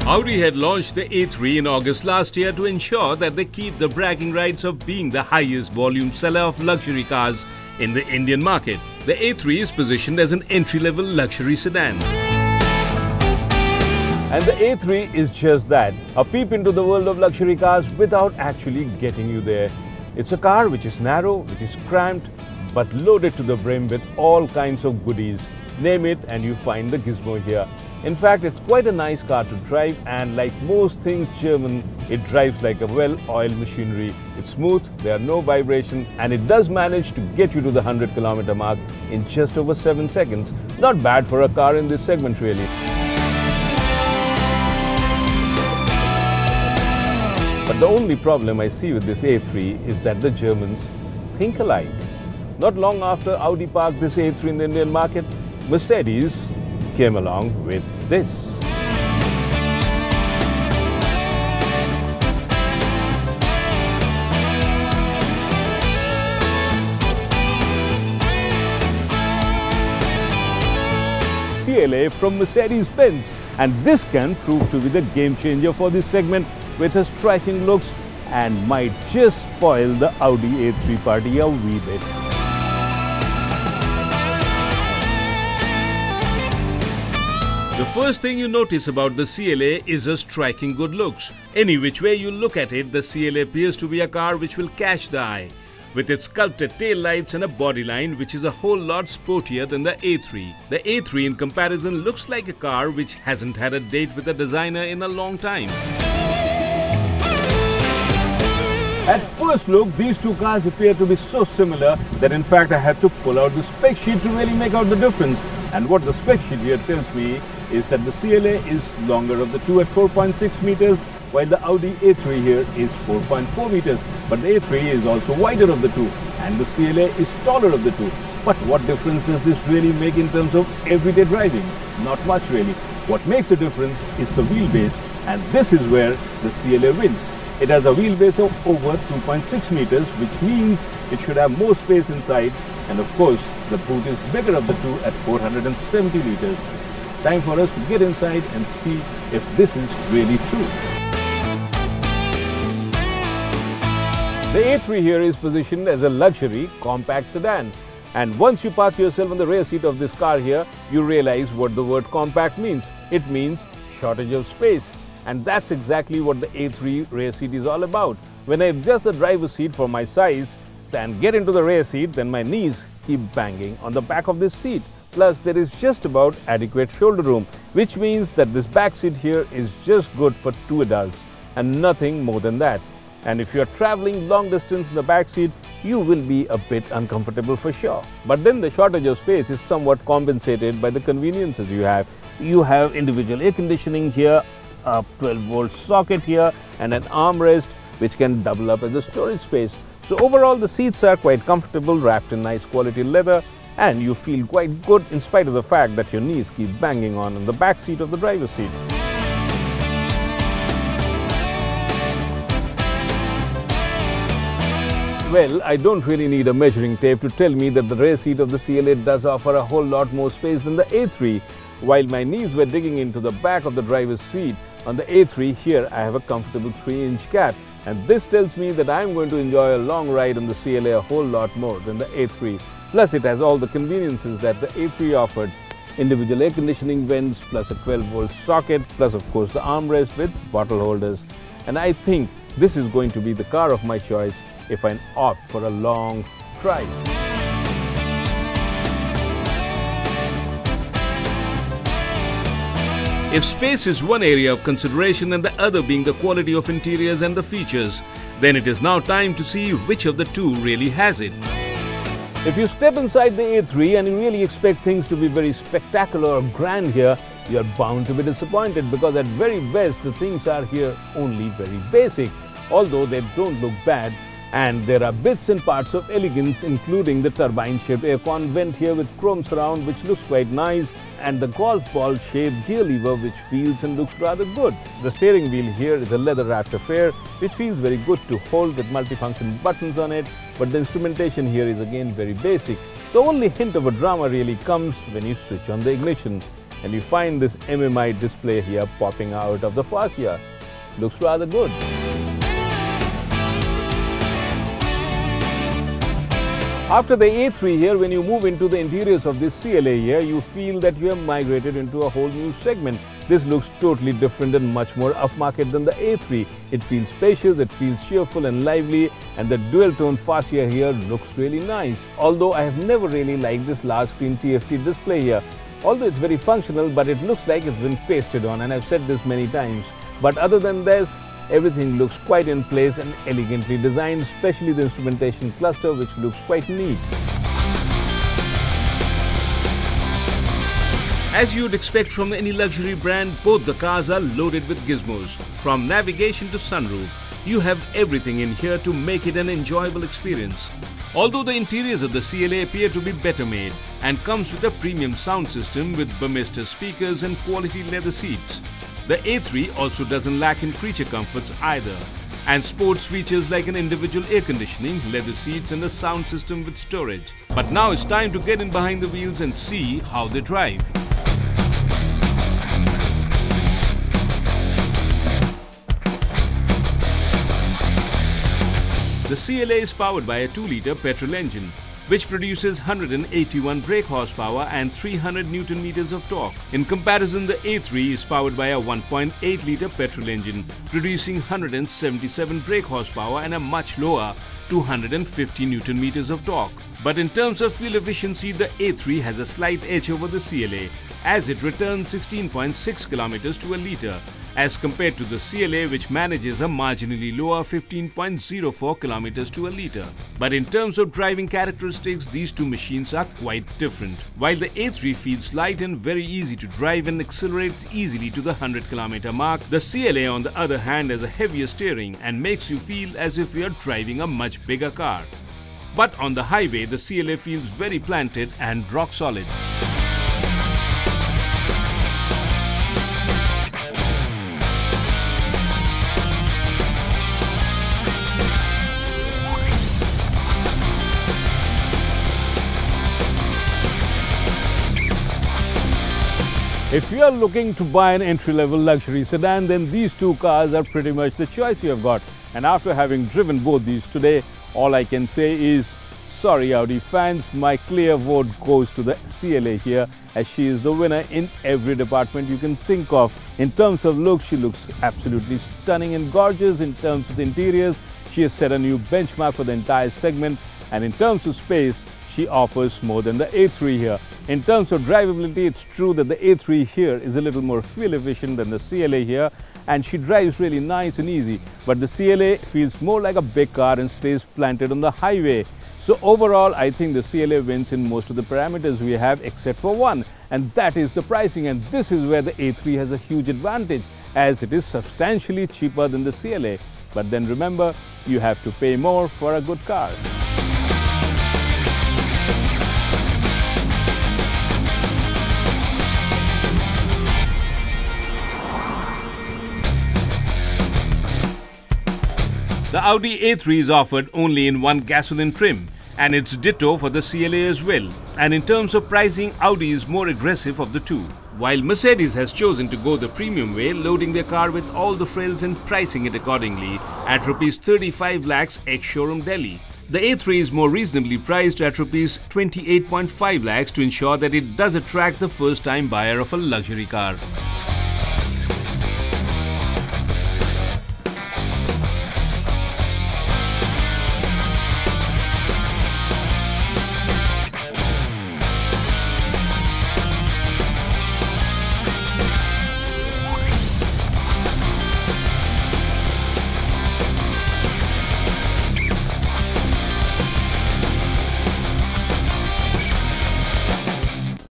Audi had launched the A3 in August last year to ensure that they keep the bragging rights of being the highest volume seller of luxury cars in the Indian market. The A3 is positioned as an entry-level luxury sedan. And the A3 is just that, a peep into the world of luxury cars without actually getting you there. It's a car which is narrow, which is cramped, but loaded to the brim with all kinds of goodies. Name it and you find the gizmo here. In fact, it's quite a nice car to drive, and like most things German, it drives like a well-oiled machinery. It's smooth, there are no vibrations, and it does manage to get you to the 100-kilometer mark in just over 7 seconds. Not bad for a car in this segment really. But the only problem I see with this A3 is that the Germans think alike. Not long after Audi parked this A3 in the Indian market, Mercedes came along with this. CLA from Mercedes-Benz, and this can prove to be the game changer for this segment with its striking looks and might just spoil the Audi A3 party a wee bit. The first thing you notice about the CLA is a striking good looks. Any which way you look at it, the CLA appears to be a car which will catch the eye. With its sculpted tail lights and a bodyline which is a whole lot sportier than the A3. The A3 in comparison looks like a car which hasn't had a date with a designer in a long time. At first look, these two cars appear to be so similar that in fact I had to pull out the spec sheet to really make out the difference. And what the spec sheet here tells me is that the CLA is longer of the two at 4.6 meters, while the Audi A3 here is 4.4 meters. But the A3 is also wider of the two, and the CLA is taller of the two. But what difference does this really make in terms of everyday driving? Not much really. What makes a difference is the wheelbase, and this is where the CLA wins. It has a wheelbase of over 2.6 meters, which means it should have more space inside, and of course the boot is bigger of the two at 470 liters. Time for us to get inside and see if this is really true. The A3 here is positioned as a luxury compact sedan, and once you park yourself on the rear seat of this car here, you realize what the word compact means. It means shortage of space, and that's exactly what the A3 rear seat is all about. When I adjust the driver's seat for my size and get into the rear seat, then my knees keep banging on the back of this seat. Plus, there is just about adequate shoulder room, which means that this back seat here is just good for 2 adults and nothing more than that. And if you are traveling long distance in the back seat, you will be a bit uncomfortable for sure. But then the shortage of space is somewhat compensated by the conveniences you have. You have individual air conditioning here, a 12-volt socket here, and an armrest which can double up as a storage space. So overall, the seats are quite comfortable, wrapped in nice quality leather, and you feel quite good in spite of the fact that your knees keep banging on the back seat of the driver's seat. Well, I don't really need a measuring tape to tell me that the rear seat of the CLA does offer a whole lot more space than the A3. While my knees were digging into the back of the driver's seat, on the A3 here I have a comfortable 3-inch gap. And this tells me that I'm going to enjoy a long ride on the CLA a whole lot more than the A3. Plus, it has all the conveniences that the A3 offered. Individual air conditioning vents, plus a 12-volt socket, plus of course the armrest with bottle holders. And I think this is going to be the car of my choice if I opt for a long drive. If space is one area of consideration and the other being the quality of interiors and the features, then it is now time to see which of the two really has it. If you step inside the A3 and you really expect things to be very spectacular or grand here, you are bound to be disappointed, because at very best the things are here only very basic, although they don't look bad, and there are bits and parts of elegance, including the turbine-shaped aircon vent here with chrome surround, which looks quite nice, and the golf ball shaped gear lever which feels and looks rather good. The steering wheel here is a leather wrapped affair which feels very good to hold with multifunction buttons on it, but the instrumentation here is again very basic. The only hint of a drama really comes when you switch on the ignition. and you find this MMI display here popping out of the fascia. Looks rather good. After the A3 here, when you move into the interiors of this CLA here, you feel that you have migrated into a whole new segment. This looks totally different and much more upmarket than the A3. It feels spacious, it feels cheerful and lively, and the dual-tone fascia here looks really nice. Although I have never really liked this large screen TFT display here. Although it's very functional, but it looks like it's been pasted on, and I've said this many times. But other than this, everything looks quite in place and elegantly designed, especially the instrumentation cluster, which looks quite neat. As you'd expect from any luxury brand, both the cars are loaded with gizmos. From navigation to sunroof, you have everything in here to make it an enjoyable experience. Although the interiors of the CLA appear to be better made and comes with a premium sound system with Burmester speakers and quality leather seats, the A3 also doesn't lack in creature comforts either, and sports features like an individual air conditioning, leather seats and a sound system with storage. But now it's time to get in behind the wheels and see how they drive. The CLA is powered by a 2-litre petrol engine, which produces 181 brake horsepower and 300 Nm of torque. In comparison, the A3 is powered by a 1.8-litre petrol engine, producing 177 brake horsepower and a much lower 250 Nm of torque. But in terms of fuel efficiency, the A3 has a slight edge over the CLA, as it returns 16.6 km to a litre, as compared to the CLA, which manages a marginally lower 15.04 km to a litre. But in terms of driving characteristics, these two machines are quite different. While the A3 feels light and very easy to drive and accelerates easily to the 100 km mark, the CLA on the other hand has a heavier steering and makes you feel as if you are driving a much bigger car. But on the highway, the CLA feels very planted and rock solid. If you are looking to buy an entry-level luxury sedan, then these two cars are pretty much the choice you have got. And after having driven both these today, all I can say is, sorry Audi fans, my clear vote goes to the CLA here, as she is the winner in every department you can think of. In terms of look, she looks absolutely stunning and gorgeous. In terms of the interiors, she has set a new benchmark for the entire segment. And in terms of space, she offers more than the A3 here. In terms of drivability, it's true that the A3 here is a little more fuel efficient than the CLA here, and she drives really nice and easy. But the CLA feels more like a big car and stays planted on the highway. So overall, I think the CLA wins in most of the parameters we have except for one, and that is the pricing. And this is where the A3 has a huge advantage, as it is substantially cheaper than the CLA. But then remember, you have to pay more for a good car. The Audi A3 is offered only in one gasoline trim, and it's ditto for the CLA as well. And in terms of pricing, Audi is more aggressive of the two, while Mercedes has chosen to go the premium way, loading their car with all the frills and pricing it accordingly at Rs 35 lakhs ex-showroom Delhi. The A3 is more reasonably priced at Rs 28.5 lakhs to ensure that it does attract the first-time buyer of a luxury car.